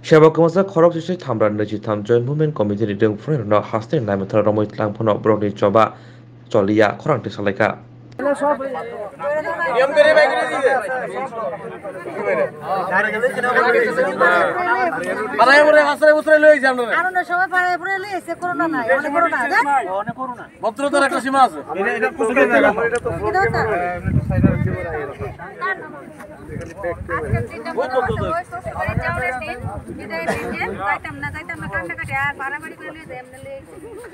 Sebok Kwmajakrok sisi thamran nejitam Joint Movement Committee ni deng Khorangno haste naimthara Romui Twlangjakphano brokni Chobani Khorangno salaika.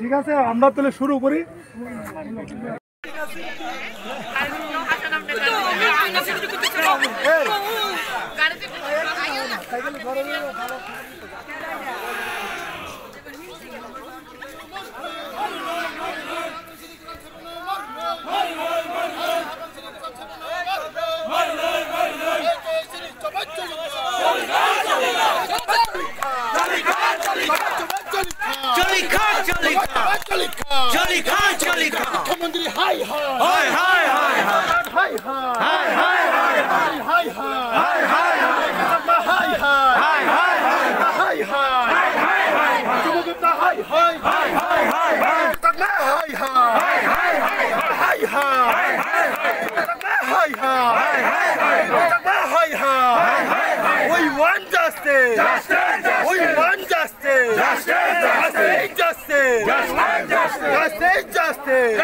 ঠিক আছে আমরা তাহলে শুরু করি We want justice. We want justice. Justice.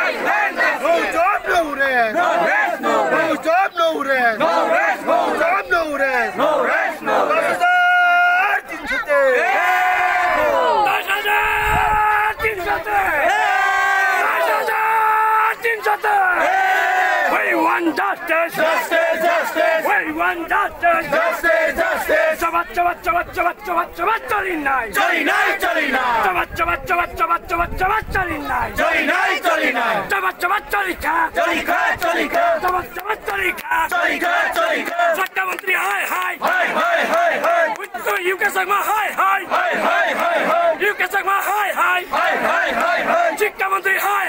No job, no rest. No job, no rest. No job, no rest. We want justice. We want justice. You can say my hi. You can say my hi. Chikamanti hi.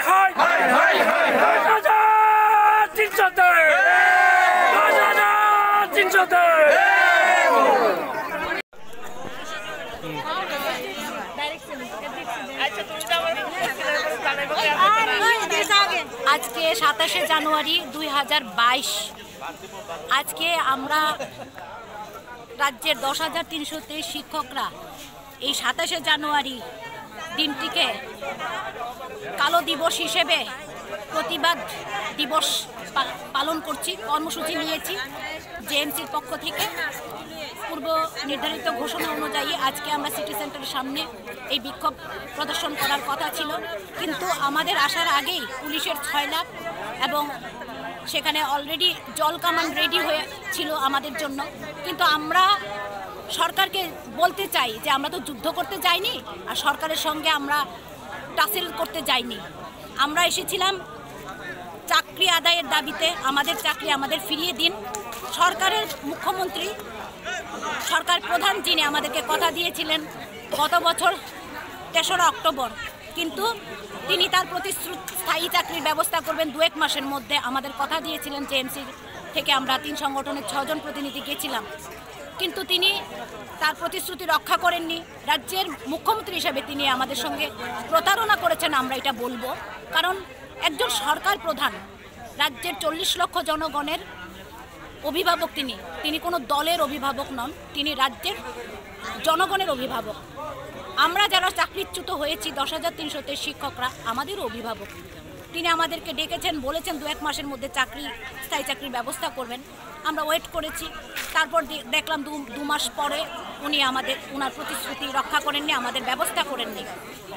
आज के 27 জানুয়ারি 2022 आज के আমরা রাজ্যের 10,323 শিক্ষকরা এই 27 জানুয়ারি দিনটিকে কালো দিবস হিসেবে প্রতিবাদ দিবস পালন করছি। কর্মসূচি নিয়েছি জেএমসির পক্ষ থেকে। পূর্ব নির্ধারিত ঘোষণা অনুযায়ী আজকে আমরা সিটি সেন্টারের সামনে এই বিক্ষোভ প্রদর্শন করার কথা ছিল, কিন্তু আমাদের আসার আগেই পুলিশের 6 লাখ এবং সেখানে অলরেডি জল কামান রেডি হয়ে ছিল আমাদের জন্য। কিন্তু আমরা সরকারকে বলতে চাই যে আমরা তো যুদ্ধ করতে যাইনি আর সরকারের সঙ্গে আমরা টাসেল করতে যাইনি। আমরা এসেছিলাম চাকরি আদায়ের দাবিতে। আমাদের চাকরি আমাদের ফিরিয়ে দিন। সরকারের মুখ্যমন্ত্রী, সরকার প্রধান যিনি আমাদেরকে কথা দিয়েছিলেন গত বছর 3রা অক্টোবর, কিন্তু তিনি তার প্রতিশ্রুতি স্থায়ী চাকরির ব্যবস্থা করবেন 2-1 মাসের মধ্যে। আমাদের কথা দিয়েছিলেন জেএমসি থেকে আমরা 3 সংগঠনের 6 জন প্রতিনিধি গেছিলাম, কিন্তু তিনি তার প্রতিশ্রুতি রক্ষা করেননি। রাজ্যের মুখ্যমন্ত্রী হিসেবে তিনি আমাদের সঙ্গে প্রতারণা করেছেন, আমরা এটা বলবো। কারণ একজন সরকার প্রধান, রাজ্যের 40 লক্ষ জনগণের অভিভাবক তিনি কোনো দলের অভিভাবক নন, তিনি রাজ্যের জনগণের অভিভাবক। আমরা যারা চাকরিচ্যুত হয়েছি 10,323 শিক্ষকরা আমাদেরও অভিভাবক। তিনি আমাদেরকে ডেকেছেন, বলেছেন 2-1 মাসের মধ্যে স্থায়ী চাকরির ব্যবস্থা করবেন। আমরা ওয়েট করেছি, তারপর দেখলাম 2 মাস পরে উনি ওনার প্রতিশ্রুতি রক্ষা করেননি, আমাদের ব্যবস্থা করেননি।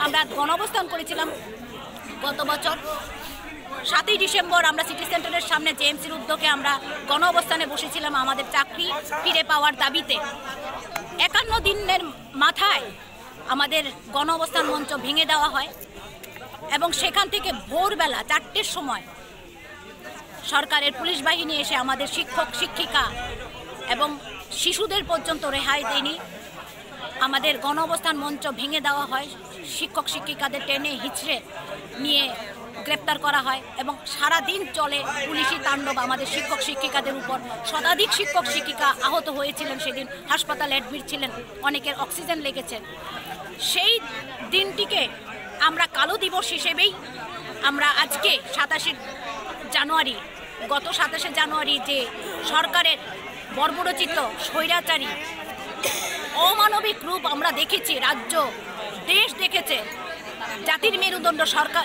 আমরা গণঅবস্থান করেছিলাম গত বছর 7ই ডিসেম্বর। আমরা সিটি সেন্টারের সামনে জেএমসির উদ্যোগে আমরা গণঅবস্থানে বসেছিলাম আমাদের চাকরি ফিরে পাওয়ার দাবিতে। 51 দিনের মাথায় আমাদের গণঅবস্থান মঞ্চ ভেঙে দেওয়া হয় এবং সেখান থেকে ভোরবেলা 4টের সময় সরকারের পুলিশ বাহিনী এসে আমাদের শিক্ষক শিক্ষিকা এবং শিশুদের পর্যন্ত রেহাই দেয়নি। আমাদের গণঅবস্থান মঞ্চ ভেঙে দেওয়া হয়, শিক্ষক শিক্ষিকাদের টেনে হিচড়ে নিয়ে গ্রেপ্তার করা হয় এবং সারা দিন চলে পুলিশি তাণ্ডব আমাদের শিক্ষক শিক্ষিকাদের উপর। শতাধিক শিক্ষক শিক্ষিকা আহত হয়েছিলেন, সেদিন হাসপাতালে অ্যাডমিট ছিলেন, অনেকের অক্সিজেন লেগেছে। সেই দিনটিকে আমরা কালো দিবস হিসেবেই আমরা আজকে 27 জানুয়ারি, গত 27 জানুয়ারি যে সরকারের বর্বরচিত স্বৈরাচারী অমানবিক রূপ আমরা দেখেছি, রাজ্য দেশ দেখেছে, জাতির মেরুদণ্ড সরকার